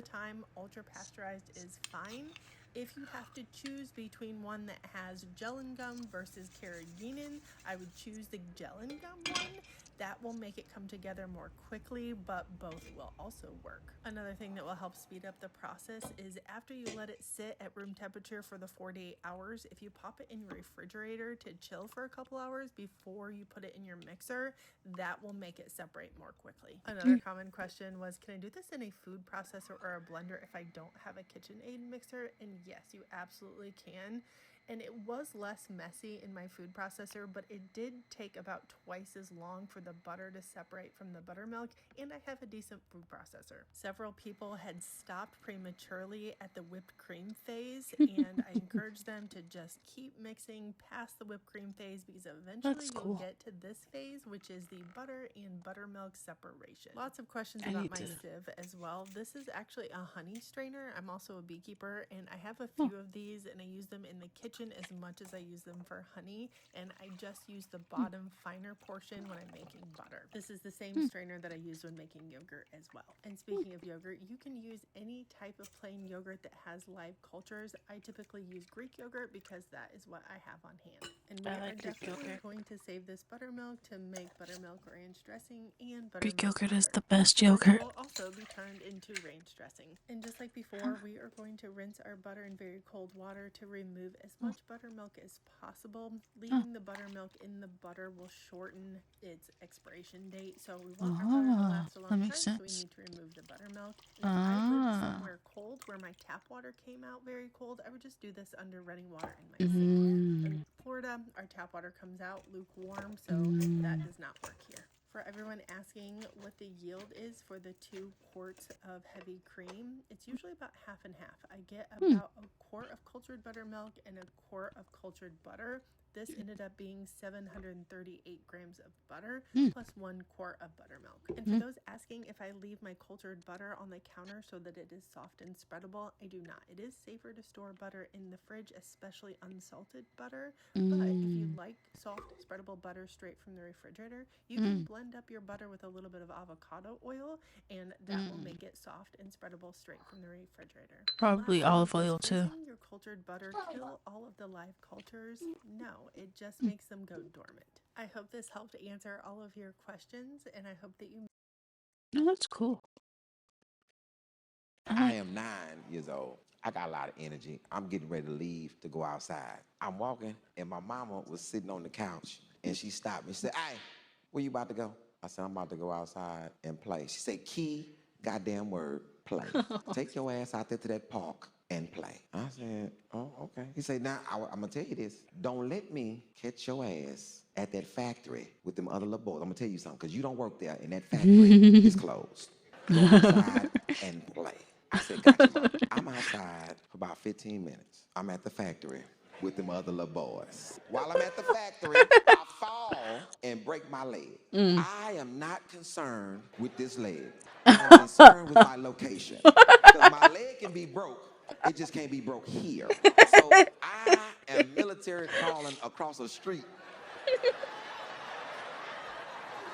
time, ultra pasteurized is fine. If you have to choose between one that has gellan gum versus carrageenan, I would choose the gellan gum one. That will make it come together more quickly, but both will also work. Another thing that will help speed up the process is after you let it sit at room temperature for the 48 hours, if you pop it in your refrigerator to chill for a couple hours before you put it in your mixer, that will make it separate more quickly. Another common question was, can I do this in a food processor or a blender if I don't have a KitchenAid mixer? And yes, you absolutely can. And it was less messy in my food processor, but it did take about twice as long for the butter to separate from the buttermilk, and I have a decent food processor. Several people had stopped prematurely at the whipped cream phase, and I encouraged them to just keep mixing past the whipped cream phase because eventually you'll get to this phase, which is the butter and buttermilk separation. Lots of questions about my sieve as well. This is actually a honey strainer. I'm also a beekeeper, and I have a few of these, and I use them in the kitchen as much as I use them for honey, and I just use the bottom finer portion when I'm making butter. This is the same strainer that I use when making yogurt as well. And speaking of yogurt, you can use any type of plain yogurt that has live cultures. I typically use Greek yogurt because that is what I have on hand. And we are definitely going to save this buttermilk to make buttermilk ranch dressing and buttermilk Greek yogurt butter. is the best Which yogurt. will also be turned into ranch dressing. And just like before, we are going to rinse our butter in very cold water to remove as much buttermilk as possible. Leaving the buttermilk in the butter will shorten its expiration date, so we want our butter to last a long That time, makes so we sense. need to remove the buttermilk. And if I lived somewhere cold where my tap water came out very cold, I would just do this under running water in my sink. In Florida, our tap water comes out lukewarm, so that does not work here. For everyone asking what the yield is for the 2 quarts of heavy cream, it's usually about half and half. I get about a quart of cultured buttermilk and a quart of cultured butter. This ended up being 738 grams of butter plus 1 quart of buttermilk. And for those asking if I leave my cultured butter on the counter so that it is soft and spreadable, I do not. It is safer to store butter in the fridge, especially unsalted butter. But if you like soft, spreadable butter straight from the refrigerator, you can blend up your butter with a little bit of avocado oil, and that will make it soft and spreadable straight from the refrigerator. Probably Lastly, olive oil does too. freezing your cultured butter kill all of the live cultures? No, it just makes them go dormant. I hope this helped answer all of your questions, and I hope that you... No, that's cool. I am 9 years old. I got a lot of energy. I'm getting ready to leave to go outside. I'm walking, and my mama was sitting on the couch, and she stopped me. She said, "Hey, where you about to go?" I said, "I'm about to go outside and play." She said, "Key, goddamn word, play. Take your ass out there to that park and play." I said, "Oh, okay." He said, "Now, I'm going to tell you this. Don't let me catch your ass at that factory with them other little boys. I'm going to tell you something, because you don't work there, and that factory is closed. Go outside and play." I said, "Gotcha, Mom." I'm outside for about 15 minutes. I'm at the factory with them other little boys. While I'm at the factory, I fall and break my leg. I am not concerned with this leg. I'm concerned with my location. Because my leg can be broke. It just can't be broke here. So I am military calling across the street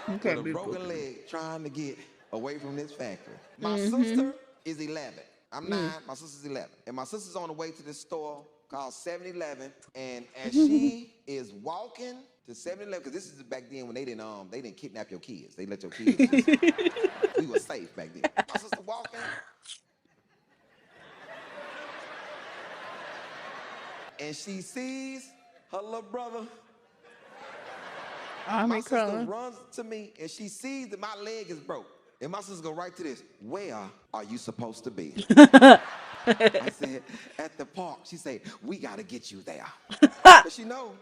with a broken leg trying to get away from this factory. My sister is 11. I'm 9, my sister's 11. And my sister's on the way to this store called 7-Eleven. And as she is walking to 7-Eleven, because this is back then when they didn't kidnap your kids. They let your kids just, we were safe back then. My sister walking. And she sees her little brother. My sister runs to me, and she sees that my leg is broke. And my sister go right to this. "Where are you supposed to be?" I said, "At the park." She said, "We got to get you there." But she knows.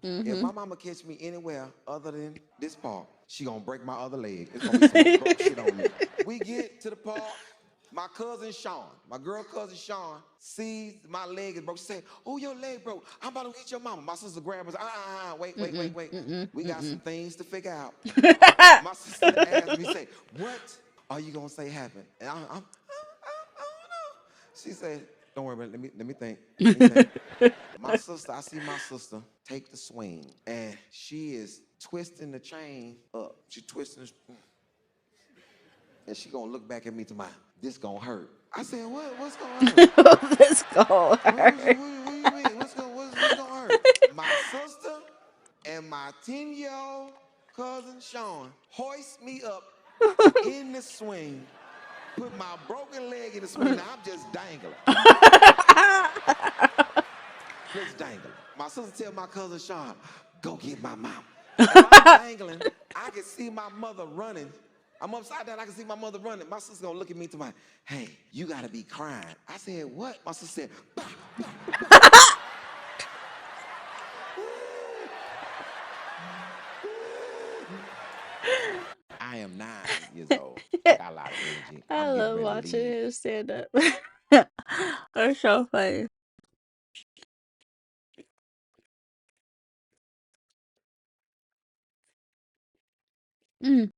If my mama catch me anywhere other than this park, she gonna break my other leg. It's gonna be some more broke shit on me. We get to the park. My cousin Sean, my girl cousin Sean, sees my leg is broke. She said, "Oh, your leg broke. I'm about to get your mama." My sister grabs her. Wait. We got some things to figure out. My sister asked me, say, "What are you gonna say happened?" And I don't know. She said, "Don't worry about it. Let me think. I see my sister take the swing, and she is twisting the chain up. She twisting, and she gonna look back at me to my, this gonna hurt. I said, what? What's gonna hurt? Let's go. What do you mean? What's gonna hurt? My sister and my 10-year-old cousin Sean hoist me up in the swing, put my broken leg in the swing. Now I'm just dangling. Just dangling. My sister tell my cousin Sean, go get my mama. I'm dangling. I can see my mother running. I'm upside down. I can see my mother running. My sister gonna look at me to my, hey, you gotta be crying. I said, what? My sister said, bah, bah, bah. I am 9 years old. I got a lot of energy. I I'm getting love ready to watching leave. him stand up. That's so funny. Mm.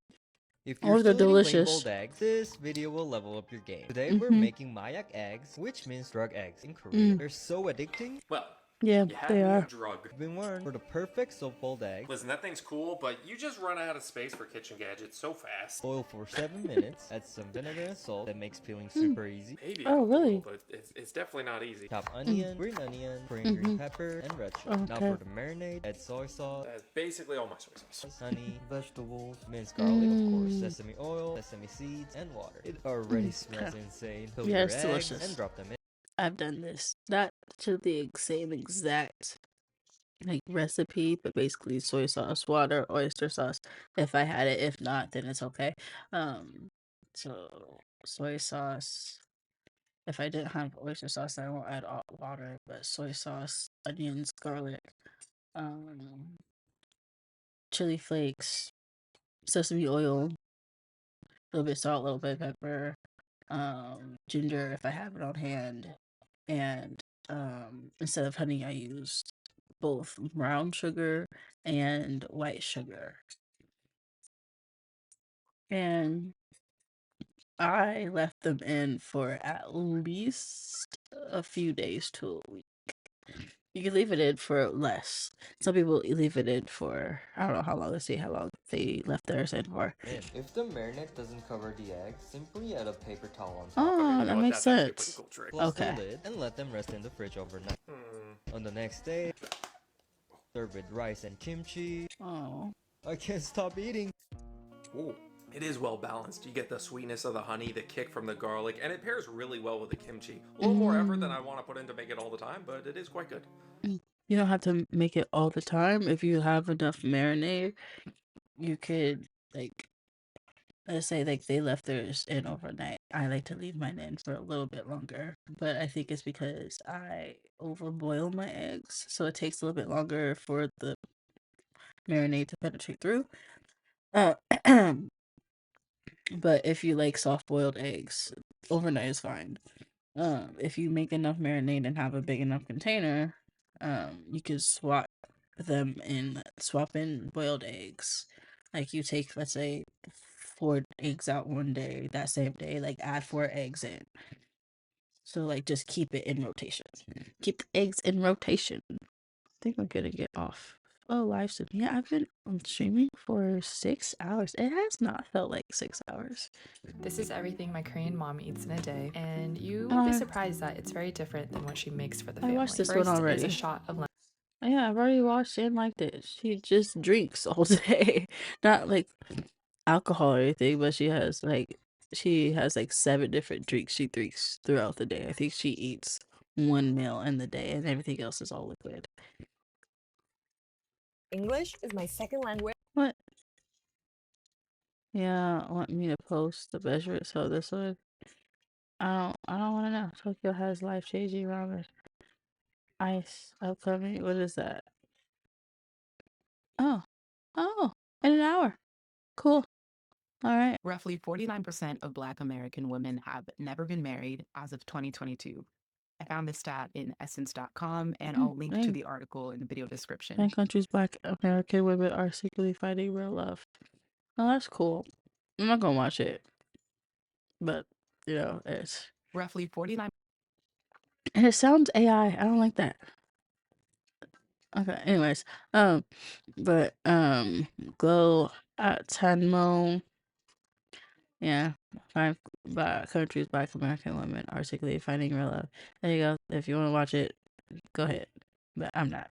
If Oh, you're they're still eating delicious. plain-boiled eggs, this video will level up your game. Today we're Mhm. making mayak eggs, which means drug eggs in Korean. They're so addicting. Well, Yeah, you had they me are. at drug. You've been warned. For the perfect soft-boiled egg, Listen, that thing's cool, but you just run out of space for kitchen gadgets so fast. boil for 7 minutes, add some vinegar and salt. That makes peeling super easy. Maybe Oh, really? optimal, but it's definitely not easy. Chop onion, green onion, green pepper, and red sugar. Now Okay. for the marinade, add soy sauce, That's basically all my soy sauce. honey, vegetables, minced garlic, of course, sesame oil, sesame seeds, and water. It already smells insane. Fill Yeah, your it's eggs delicious. and drop them in. I've done this. Not to the same exact like recipe, but basically soy sauce, water, oyster sauce. If I had it, if not, then it's okay. So soy sauce. If I didn't have oyster sauce, then I won't add water. But soy sauce, onions, garlic, um, chili flakes, sesame oil, a little bit of salt, a little bit of pepper, ginger if I have it on hand, and instead of honey, I used both brown sugar and white sugar. And I left them in for at least a few days to a week. You can leave it in for less. Some people leave it in for, I don't know how long, let's see how long they left theirs in for. If the marinade doesn't cover the egg, simply add a paper towel on top. Oh, You know that what? makes That's actually a pretty sense. cool trick. Close Okay. the lid and let them rest in the fridge overnight. On the next day, serve with rice and kimchi. Oh. I can't stop eating. Ooh, it is well balanced. You get the sweetness of the honey, the kick from the garlic, and it pairs really well with the kimchi. A little more effort than I want to put in to make it all the time, but it is quite good. You don't have to make it all the time. If you have enough marinade, you could, like, let's say, like, they left theirs in overnight. I like to leave mine in for a little bit longer, but I think it's because I overboil my eggs, so it takes a little bit longer for the marinade to penetrate through. Uh, but if you like soft boiled eggs, overnight is fine. If you make enough marinade and have a big enough container, you can swap in boiled eggs. Like you take, let's say, 4 eggs out one day, that same day, like add 4 eggs in. So like just keep it in rotation. Keep the eggs in rotation. I think I'm gonna get off. Oh, live stream. Yeah, I've been streaming for 6 hours. It has not felt like 6 hours. This is everything my Korean mom eats in a day, and you will be surprised that it's very different than what she makes for the family. I watched this First one is already. a shot of lemon. Yeah, I've already watched it like this. She just drinks all day. Not like alcohol or anything, but she has like 7 different drinks she drinks throughout the day. I think she eats 1 meal in the day and everything else is all liquid. English is my second language. What? Yeah, want me to post the measure so this one? I don't wanna know. Tokyo has life changing ramen. Ice upcoming. What is that? Oh. Oh, in an hour. Cool. All right. Roughly 49% of Black American women have never been married as of 2022. I found this stat in essence.com, and I'll link to the article in the video description. 10 countries Black American women are secretly fighting real love. Oh, that's cool. I'm not gonna watch it, but it's Roughly 49. and it sounds AI. I don't like that. Okay. Anyways, but Glow at Tenmo Yeah, five countries Black American women articulate finding real love. There you go. If you want to watch it, go ahead. But I'm not.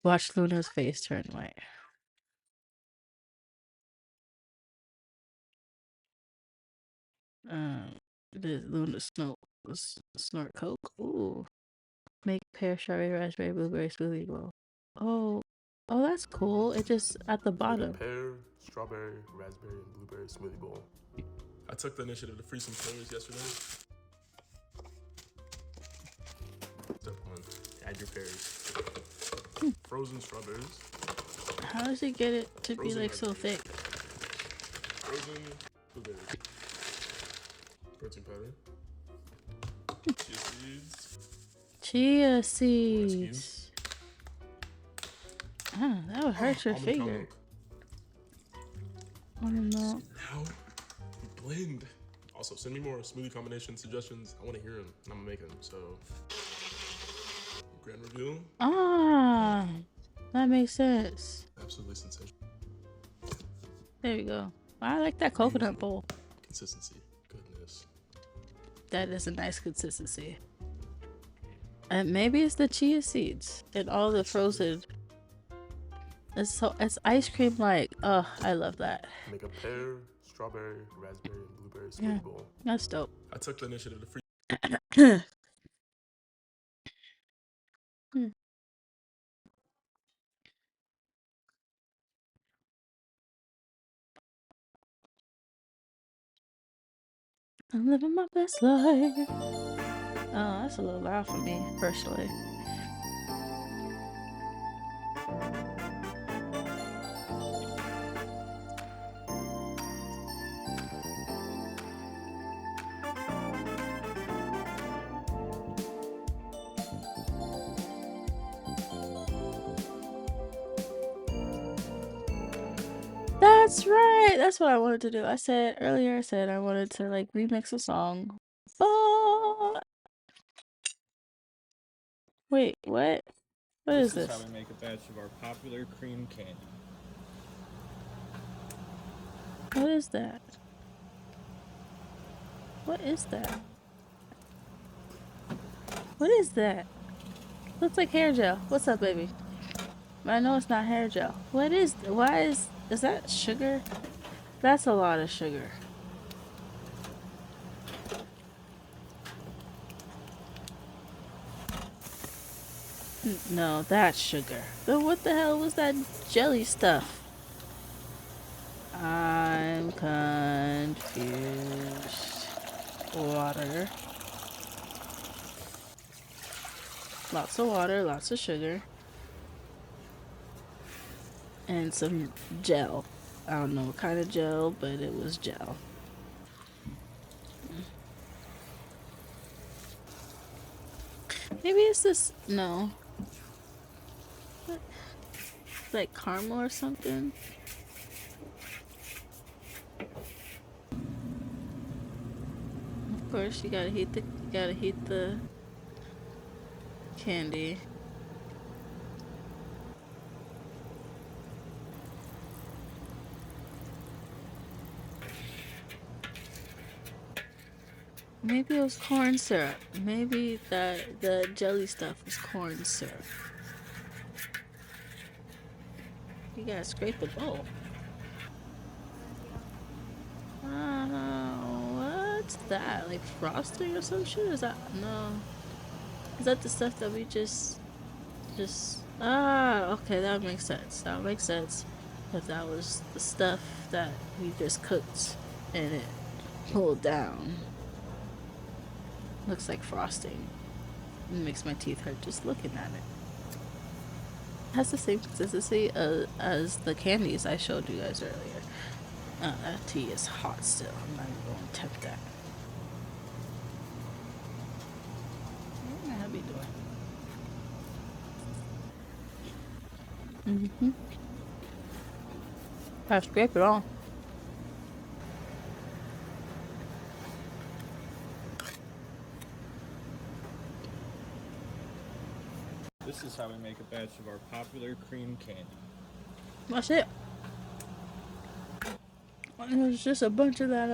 Watch Luna's face turn white. Did Luna snort coke? Ooh. Make pear, strawberry, raspberry, blueberry smoothie bowl. Oh, that's cool. It just at the bottom. Pear, strawberry, raspberry, and blueberry smoothie bowl. I took the initiative to freeze some pears yesterday. Step 1, add your pears. Frozen strawberries. How does he get it to be like so thick? Frozen blueberries. Protein powder. Chia seeds. Chia seeds. Oh, that would hurt your almond finger. milk. Almond milk. Now you blend. Also, send me more smoothie combination suggestions. I want to hear them, and I'm gonna make them. So, grand reveal. Ah, that makes sense. Absolutely sensational. There you go. I like that coconut bowl. Consistency. Goodness. That is a nice consistency. And maybe it's the chia seeds and all the frozen. It's ice cream like. Oh, I love that. Make a pear, strawberry, raspberry, and blueberry smoothie bowl. That's dope. I took the initiative to freeze. I'm living my best life. Oh, that's a little loud for me, personally. That's right. That's what I wanted to do. I said earlier, I wanted to like remix a song. But wait, what? What is this? This is how we make a batch of our popular cream candy. What is that? What is that? What is that? Looks like hair gel. What's up, baby? I know it's not hair gel. What is? Why is that sugar? That's a lot of sugar. No, that's sugar. Then what the hell was that jelly stuff? I'm confused. Water. Lots of water, lots of sugar. And some gel. I don't know what kind of gel, but it was gel. Maybe it's this. No. What? Like caramel or something? Of course, you gotta heat the candy. Maybe it was corn syrup. Maybe the jelly stuff was corn syrup. You gotta scrape the bowl. What's that? Like frosting or some shit? Is that no? Is that the stuff that we just? Okay, that makes sense. That makes sense. If that was the stuff that we just cooked and it pulled down. Looks like frosting. It makes my teeth hurt just looking at it. Has the same consistency as the candies I showed you guys earlier. That tea is hot still. I'm not even going to tempt that. What am I be doing? I scrape it on. This is how we make a batch of our popular cream candy. That's it. It was just a bunch of that